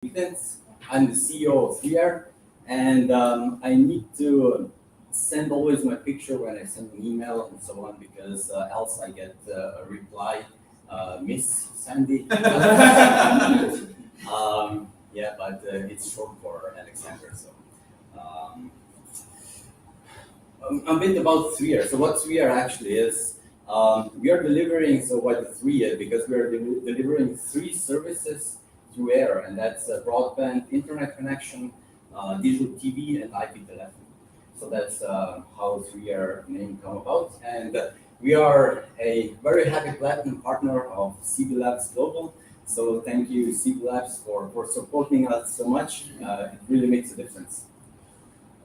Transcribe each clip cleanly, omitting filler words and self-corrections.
Bitenc. I'm the CEO of Leone, and I need to send always my picture when I send an email and so on, because else I get a reply, Miss Sandi. Yeah, but it's short for Alexander. So um, a bit about 3R. So what 3R actually is, we are delivering, so what the 3 is, because we are delivering 3 services through air, and that's broadband internet connection, digital TV, and IP telephony. So that's how 3R name come about. And we are a very happy platinum partner of CB Labs Global. So thank you, CB Labs, for supporting us so much. It really makes a difference.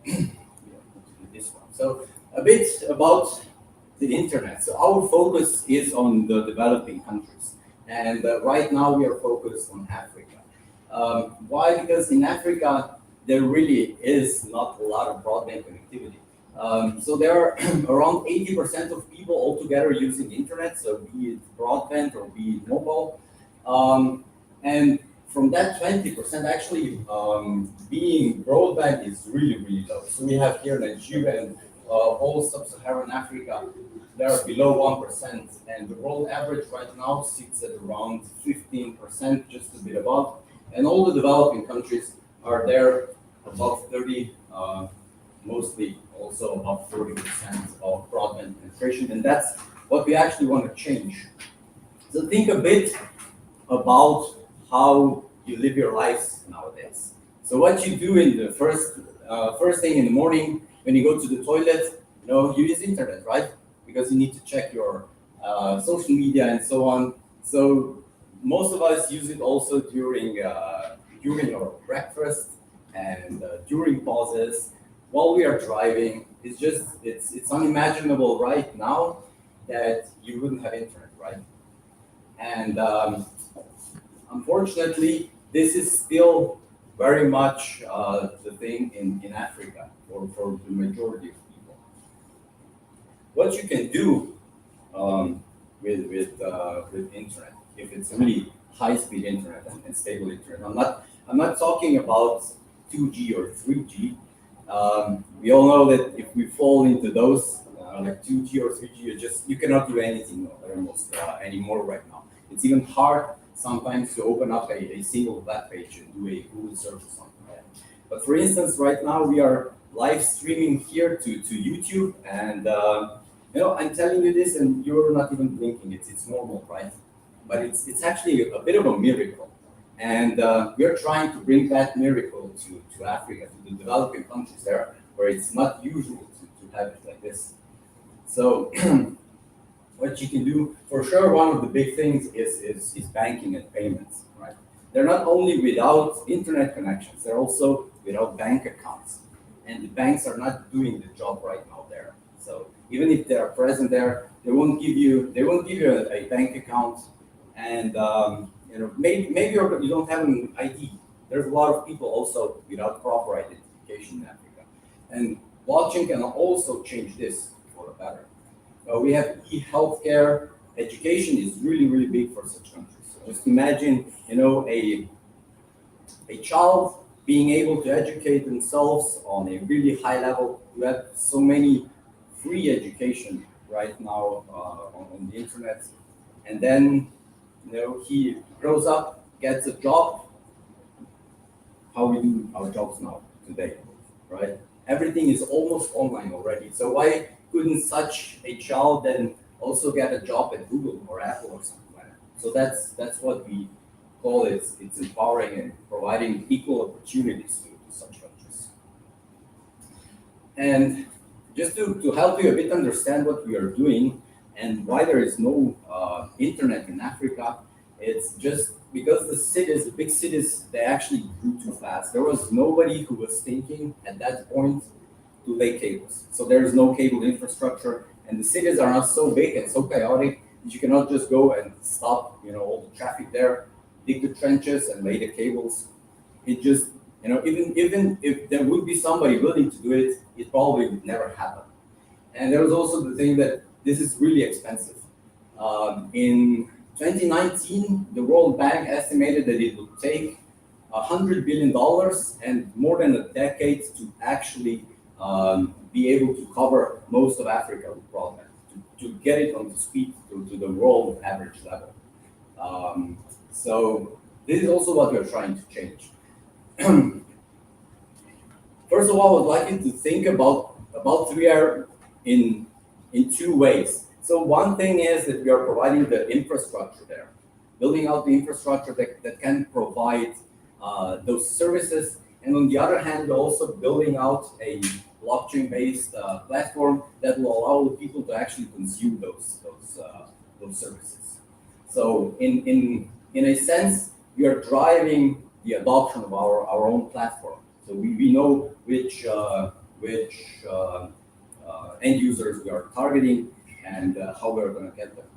This one. So a bit about the internet. So our focus is on the developing countries, and right now we are focused on Africa. Why? Because in Africa there really is not a lot of broadband connectivity. So there are around 80% of people altogether using internet, so be it broadband or be it mobile. And from that 20%, actually, being broadband is really, really low. So we have here Nigeria and all sub-Saharan Africa, they're below 1%. And the world average right now sits at around 15%, just a bit above. And all the developing countries are there above 30, mostly also above 40% of broadband penetration. And that's what we actually want to change. So think a bit about how you live your lives nowadays. So what you do in the first thing in the morning when you go to the toilet, you use internet, right? Because you need to check your social media and so on. So most of us use it also during our breakfast and during pauses while we are driving. It's unimaginable right now that you wouldn't have internet, right? And unfortunately, this is still very much the thing in Africa for the majority of people. What you can do with internet, if it's really high-speed internet and stable internet, I'm not talking about 2G or 3G. We all know that if we fall into those like 2G or 3G, you cannot do anything almost anymore right now. It's even hard sometimes to open up a single web page and do a Google search or something like that. But for instance, right now we are live streaming here to YouTube, and I'm telling you this, and you're not even blinking. It's normal, right? But it's actually a bit of a miracle, and we're trying to bring that miracle to Africa, to the developing countries there, where it's not usual to have it like this. So what you can do, for sure, one of the big things is banking and payments, right? They're not only without internet connections, they're also without bank accounts. And the banks are not doing the job right now there. So even if they are present there, they won't give you a bank account, and maybe you don't have an ID. There's a lot of people also without proper identification in Africa. And blockchain can also change this for the better. We have e-healthcare. Education is really, really big for such countries. So just imagine, a child being able to educate themselves on a really high level. You have so many free education right now on the internet, and then he grows up, gets a job. How we do our jobs now today, right? Everything is almost online already. So why couldn't such a child then also get a job at Google or Apple or something like that? So that's what we call it. It's empowering and providing equal opportunities to such countries. And just to help you a bit understand what we are doing and why there is no internet in Africa, it's just because the big cities, they actually grew too fast. There was nobody who was thinking at that point to lay cables. So there is no cable infrastructure, and the cities are not so big and so chaotic that you cannot just go and stop, all the traffic there, dig the trenches and lay the cables. It just, even if there would be somebody willing to do it, it probably would never happen. And there was also the thing that this is really expensive. In 2019, the World Bank estimated that it would take $100 billion and more than a decade to actually be able to cover most of Africa with broadband, to get it on the speed to the world average level. So this is also what we're trying to change. First of all, I would like you to think about 3R in two ways. So one thing is that we are providing the infrastructure there, building out the infrastructure that can provide those services. And on the other hand, also building out a blockchain-based platform that will allow people to actually consume those services. So in a sense, we are driving the adoption of our own platform. So we know which end users we are targeting and how we're going to get them.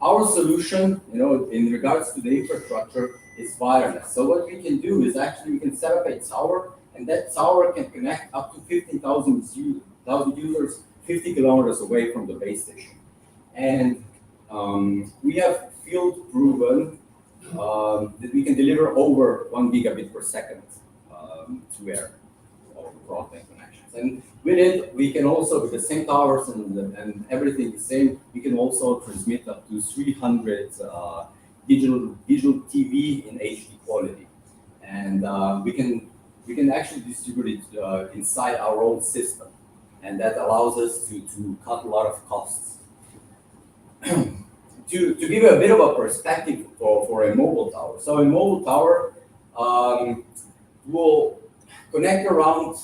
Our solution, in regards to the infrastructure, is wireless. So what we can do is actually we can set up a tower, and that tower can connect up to 15,000 users 50 kilometers away from the base station. And we have field proven that we can deliver over 1 gigabit per second to air or broadband connections. And with it, we can also, with the same towers and everything the same, we can also transmit up to 300 digital TV in HD quality. And we can actually distribute it inside our own system. And that allows us to cut a lot of costs. To give you a bit of a perspective for a mobile tower. So a mobile tower will connect around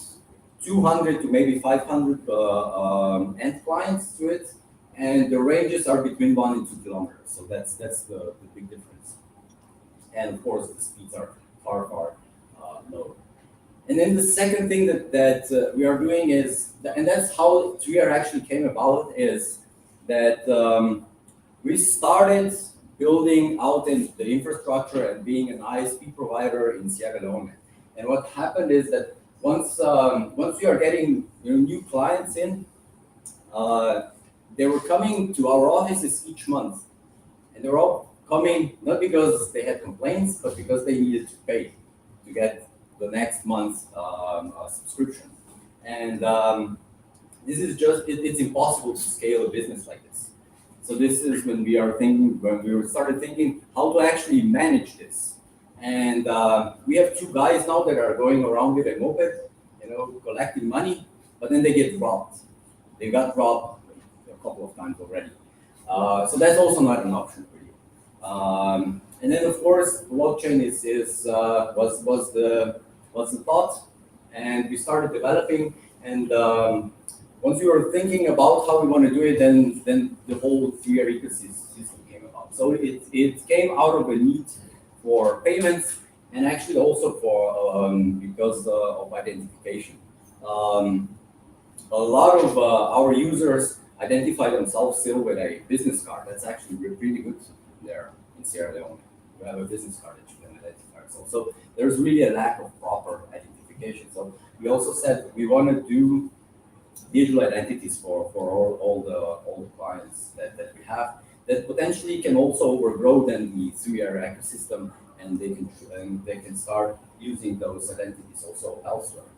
200 to maybe 500 end clients to it, and the ranges are between 1 and 2 kilometers. So that's the big difference. And of course, the speeds are far lower. And then the second thing that we are doing is, and that's how 3R actually came about, is that we started building out into the infrastructure and being an ISP provider in Sierra Leone. And what happened is that once we are getting new clients in, they were coming to our offices each month, and they were all coming not because they had complaints, but because they needed to pay to get the next month's subscription. And this is just it's impossible to scale a business like this. So this is when we started thinking how to actually manage this. And we have 2 guys now that are going around with a moped, collecting money, but then they get robbed. They got robbed a couple of times already. So that's also not an option for you. And then of course, blockchain was the thought, and we started developing. And once we were thinking about how we want to do it, then the whole 3R ecosystem came about. So it came out of a need for payments, and actually also for because of identification. A lot of our users identify themselves still with a business card. That's actually pretty good there in Sierra Leone. You have a business card that you can identify yourself. So there's really a lack of proper identification. So we also said we want to do digital identities for all the clients that we have, that potentially can also overgrow then the 3R ecosystem, and they can start using those identities also elsewhere.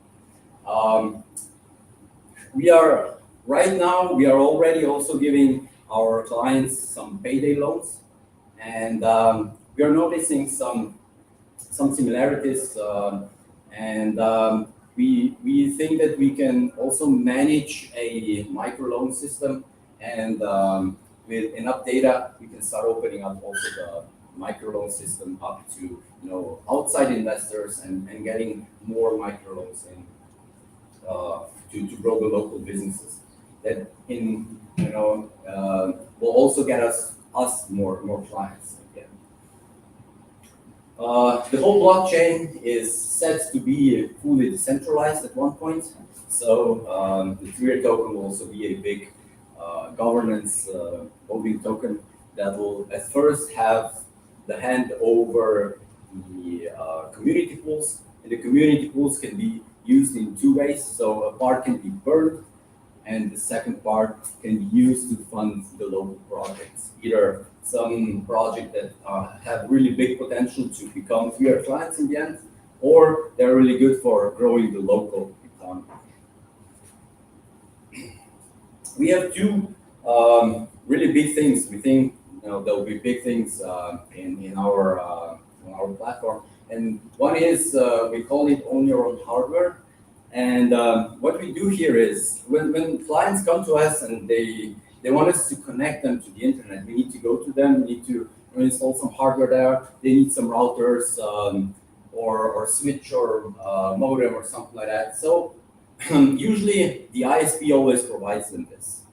We are already also giving our clients some payday loans, and we are noticing some similarities, and we think that we can also manage a microloan system, and with enough data, we can start opening up also the microloan system up to outside investors and getting more microloans in to grow the local businesses. That will also get us more clients again. The whole blockchain is set to be fully decentralized at one point. So the 3R token will also be a big governance voting token that will at first have the hand over the community pools. And the community pools can be used in 2 ways. So a part can be burned, and the second part can be used to fund the local projects, either some project that have really big potential to become VR clients in the end, or they're really good for growing the local economy. We have two really big things. We think there'll be big things in our platform, and one is we call it own your own hardware. And what we do here is when clients come to us and they want us to connect them to the internet, we need to go to them, we need to install some hardware there, they need some routers or switch or modem or something like that. So usually the ISP always provides them this,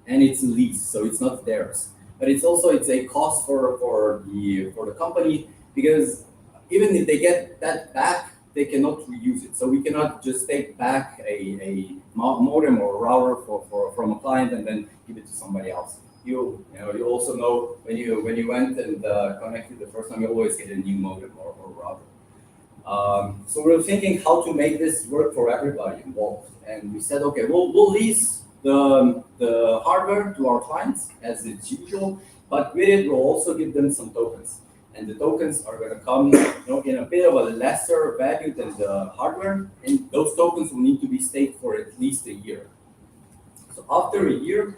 and it's a lease, so it's not theirs. But it's a cost for the company, because even if they get that back, they cannot reuse it. So we cannot just take back a modem or router from a client and then give it to somebody else. You also know when you went and connected the first time, you always get a new modem or router. So we're thinking how to make this work for everybody involved, and we said, okay, we'll lease the hardware to our clients as it's usual, but with it we'll also give them some tokens. And the tokens are going to come in a bit of a lesser value than the hardware, and those tokens will need to be staked for at least a year. So after a year,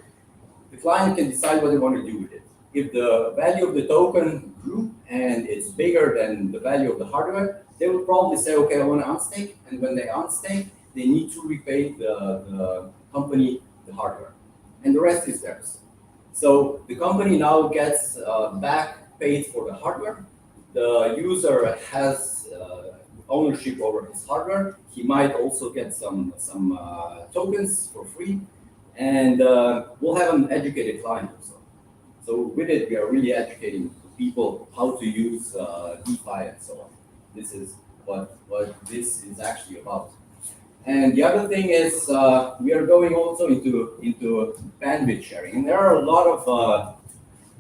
the client can decide what they want to do with it. If the value of the token grew and it's bigger than the value of the hardware, they will probably say, okay, I want to unstake. And when they unstake, they need to repay the company the hardware, and the rest is theirs. So the company now gets back paid for the hardware. The user has ownership over his hardware. He might also get some tokens for free, and we'll have an educated client also. So with it, we are really educating people how to use DeFi and so on. This is what this is actually about. And the other thing is we are going also into bandwidth sharing, and there are a lot of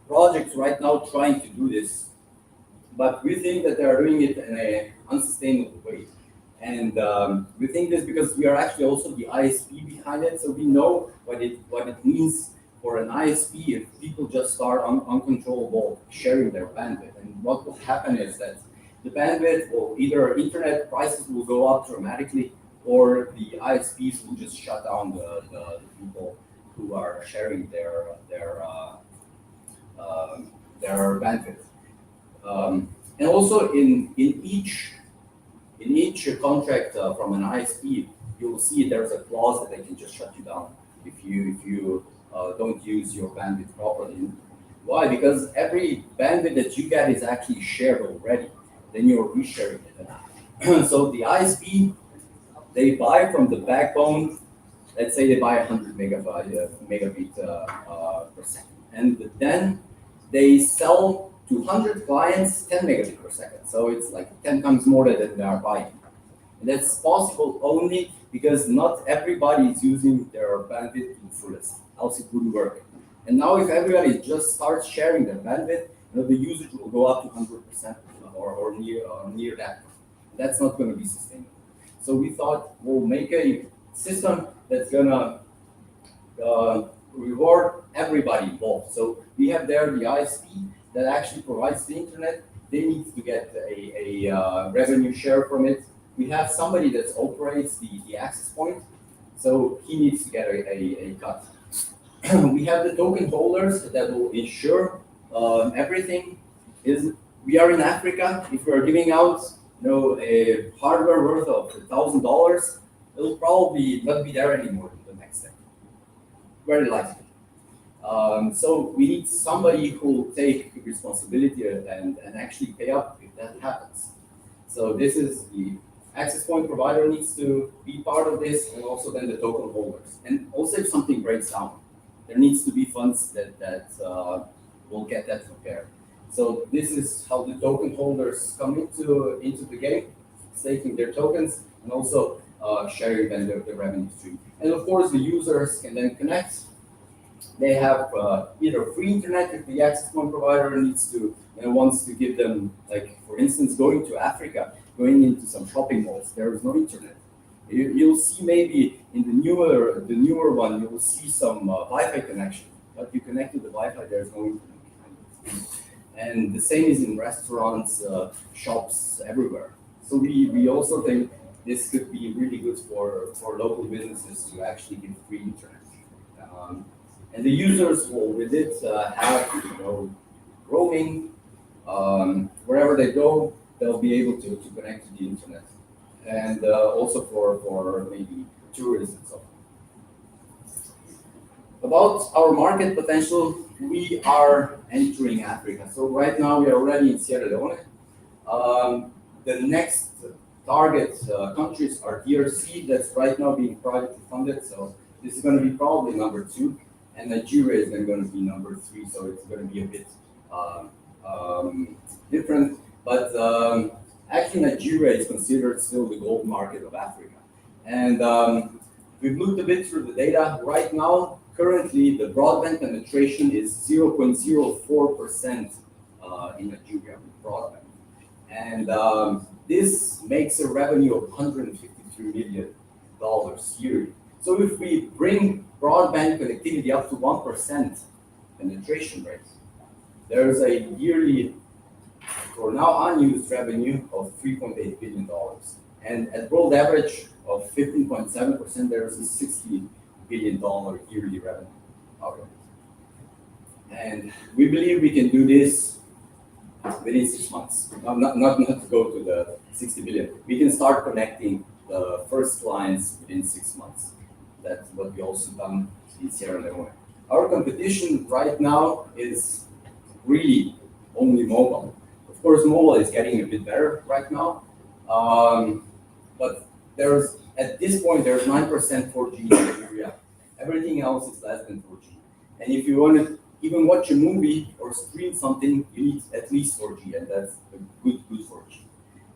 projects right now trying to do this, but we think that they are doing it in an unsustainable way. And we think this because we are actually also the ISP behind it, so we know what it means for an ISP if people just start uncontrollable sharing their bandwidth. And what will happen is that the bandwidth will either internet prices will go up dramatically, or the ISPs will just shut down the people who are sharing their bandwidth. And also in each contract from an ISP, you'll see there's a clause that they can just shut you down if you don't use your bandwidth properly. Why? Because every bandwidth that you get is actually shared already. Then you're resharing it. So the ISP, they buy from the backbone. Let's say they buy 100 megabit per second, and then they sell to 100 clients 10 megabit per second. So it's like 10 times more than they are buying. And that's possible only because not everybody is using their bandwidth to the fullest, else it wouldn't work. And now if everybody just starts sharing their bandwidth, the usage will go up to 100% or near that. That's not going to be sustainable. So we thought we'll make a system that's going to reward everybody involved. So we have there the ISP that actually provides the internet. They need to get a revenue share from it. We have somebody that operates the access point, so he needs to get a cut. We have the token holders that will ensure everything. We are in Africa. If we are giving out a hardware worth of $1,000, it'll probably not be there anymore in the next step. Very likely. So we need somebody who will take responsibility and actually pay up if that happens. So this is the access point provider needs to be part of this, and also then the token holders. And also if something breaks down, there needs to be funds that will get that repaired. So this is how the token holders come into the game, staking their tokens, and also sharing then the revenue stream. And of course, the users can then connect. They have either free internet if the access point provider wants to give them, like for instance, going to Africa, going into some shopping malls. There is no internet. You'll see maybe in the newer one, you'll see some Wi-Fi connection. But you connect to the Wi-Fi, there's no internet behind it. And the same is in restaurants, shops, everywhere. So we also think this could be really good for local businesses to actually give free internet. And the users will with it have roaming. Wherever they go, they'll be able to connect to the internet. And also for maybe tourists and so on. About our market potential, we are entering Africa. So right now we are already in Sierra Leone. The next target countries are DRC, that's right now being privately funded. So this is going to be probably number 2, and Nigeria is then going to be number 3. So it's going to be a bit different. But actually, Nigeria is considered still the gold market of Africa. And we've looked a bit through the data. Right now, currently, the broadband penetration is 0.04% in Nigeria with broadband. And this makes a revenue of $153 million yearly. So if we bring broadband connectivity up to 1% penetration rate, there's a yearly, for now unused revenue of $3.8 billion. And at world average of 15.7%, there's a $60 billion yearly revenue out of it. And we believe we can do this within 6 months. Not to go to the 60 billion. We can start connecting the first clients within 6 months. That's what we also done in Sierra Leone. Our competition right now is really only mobile. Of course, mobile is getting a bit better right now, but at this point there's 9% 4G in Nigeria. Everything else is less than 4G. And if you want to even watch a movie or stream something, you need at least 4G, and that's a good 4G.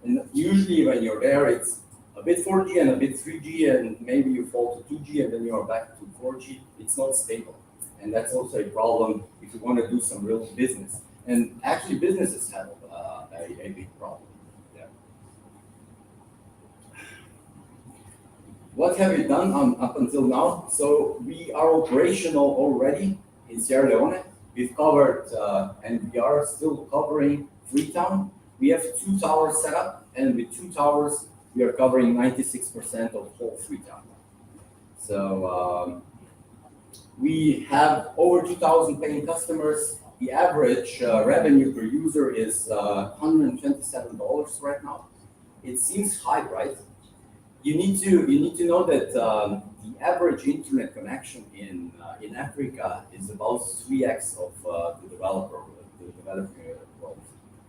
And usually when you're there, it's a bit 4G and a bit 3G, and maybe you fall to 2G and then you are back to 4G. It's not stable. And that's also a problem if you want to do some real business. And actually businesses have a big problem. Yeah. What have we done up until now? So we are operational already in Sierra Leone. We've covered, and we are still covering Freetown. We have 2 towers set up, and with 2 towers, we are covering 96% of whole Freetown. So we have over 2,000 paying customers. The average revenue per user is $127 right now. It seems high, right? You need to know that the average internet connection in Africa is about 3x of the developing world.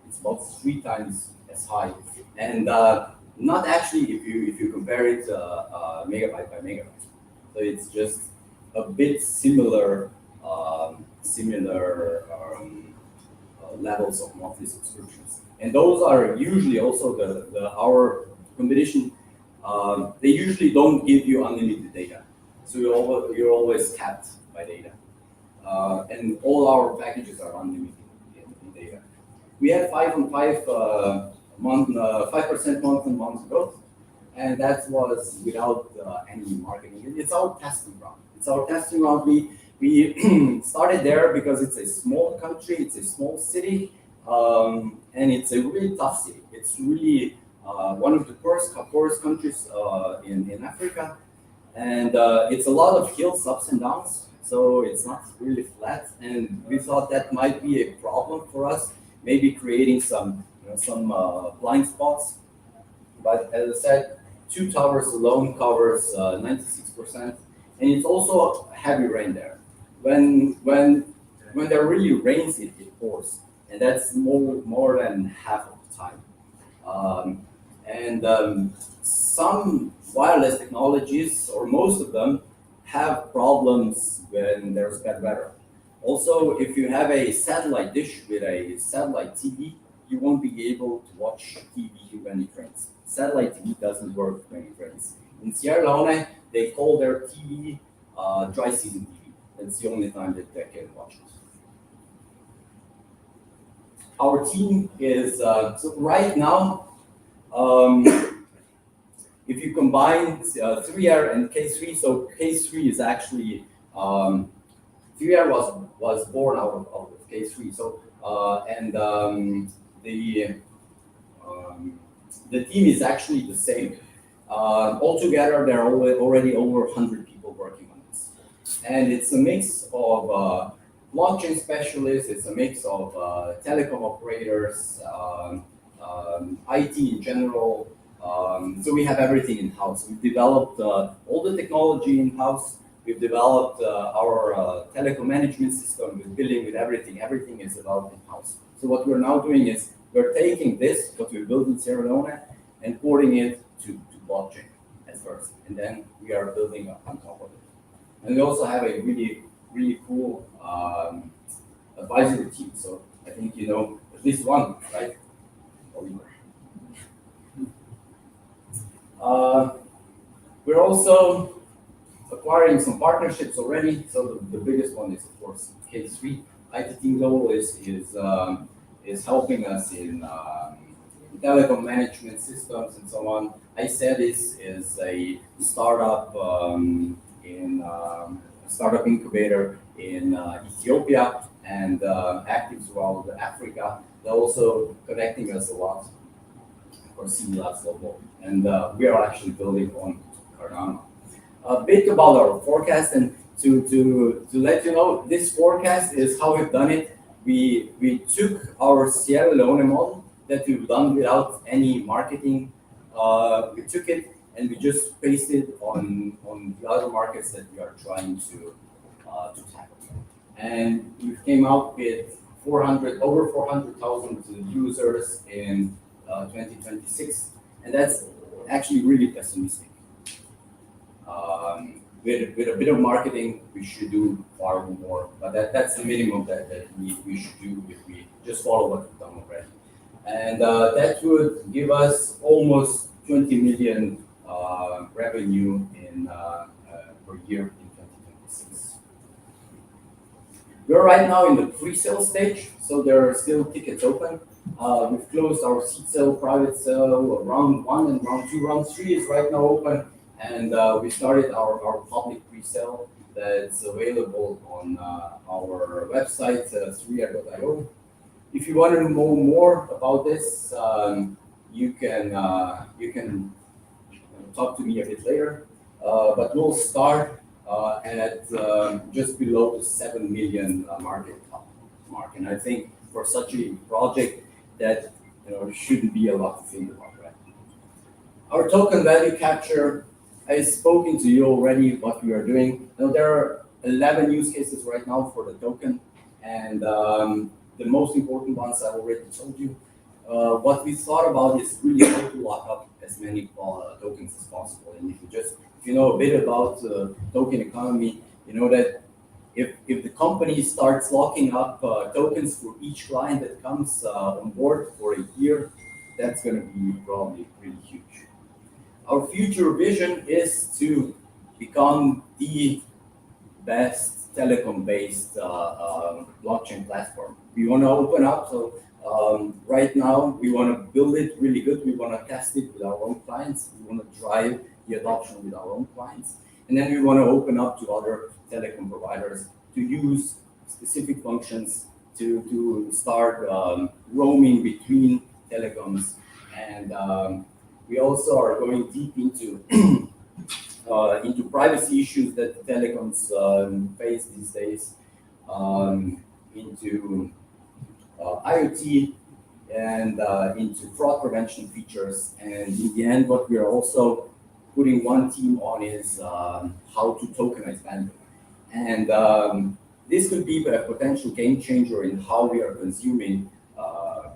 It's about 3 times as high, and not actually if you compare it megabyte by megabyte. So it's just a bit similar levels of monthly subscriptions, and those are usually also our competition. They usually don't give you unlimited data, so you're always capped by data, and all our packages are unlimited in data. We had 5% month-on-month growth, and that was without any marketing. It's our testing ground. We started there because it's a small country, it's a small city, and it's a really tough city. It's really one of the poorest countries in Africa, and it's a lot of hills, ups and downs, so it's not really flat. And we thought that might be a problem for us, maybe creating some blind spots. But as I said, 2 towers alone covers 96%, and it's also heavy rain there. When there really rains, it pours, and that's more than half of the time. Some wireless technologies, or most of them, have problems when there's bad weather. Also, if you have a satellite dish with a satellite TV, you won't be able to watch TV when it rains. Satellite TV doesn't work when it rains. In Sierra Leone, they call their TV dry season TV. That's the only time that they can watch it. Our team is, so right now, if you combined 3R and K3. So K3 is actually 3R was born out of K3. So the team is actually the same. Altogether, there are already over 100 people working on this, and it's a mix of blockchain specialists. It's a mix of telecom operators, IT in general. So we have everything in house. We've developed all the technology in house. We've developed our telecom management system with billing, with everything. Everything is developed in house. So what we're now doing is we're taking this, what we built in Sierra Leone, and porting it to blockchain at first, and then we are building up on top of it. And we also have a really cool advisory team. So I think you know at least one, right? We're also acquiring some partnerships already. So the biggest one is of course K3. IT Team Global is helping us in telecom management systems and so on. Icetis is a startup startup incubator in Ethiopia and active throughout Africa. They're also connecting us a lot for CB Global, and we are actually building on Cardano. A bit about our forecast, and to let you know, this forecast is how we've done it. We took our Sierra Leone model that we've done without any marketing. We took it and we just pasted on the other markets that we are trying to tackle. And we came out with over 400,000 users in 2026, and that's actually really pessimistic. With a bit of marketing, we should do far more, but that's the minimum that we should do if we just follow what we've done already. And that would give us almost 20 million revenue per year in 2026. We're right now in the pre-sale stage, so there are still tickets open. We've closed our seed sale, private sale, round 1 and round 2. Round 3 is right now open, and we started our public pre-sale that's available on our website, 3r.io. If you want to know more about this, you can talk to me a bit later. But we'll start at just below the 7 million market mark, and I think for such a project that shouldn't be a lot to think about, right? Our token value capture, I've spoken to you already what we are doing. Now there are 11 use cases right now for the token, and the most important ones I already told you. What we thought about is really how to lock up as many tokens as possible. And if you know a bit about token economy, you know that if the company starts locking up tokens for each client that comes on board for a year, that's going to be probably really huge. Our future vision is to become the best telecom-based blockchain platform. We want to open up. So right now, we want to build it really good. We want to test it with our own clients. We want to drive the adoption with our own clients. And then we want to open up to other telecom providers to use specific functions to start roaming between telecoms. And we also are going deep into privacy issues that telecoms face these days, into IoT and into fraud prevention features. And in the end, what we are also putting one team on is how to tokenize bandwidth. And this could be a potential game changer in how we are consuming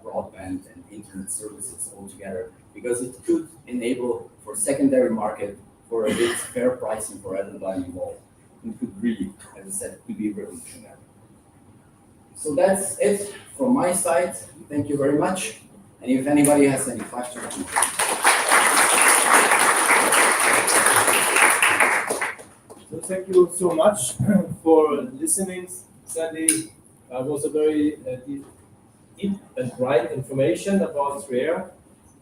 broadband and internet services altogether, because it could enable for secondary market for a bit fair pricing for everybody involved. It could really, as I said, could be revolutionary. So that's it from my side. Thank you very much. And if anybody has any questions, so thank you so much for listening, Sandi. It was a very deep and right information about 3R.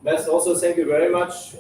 Best also thank you very much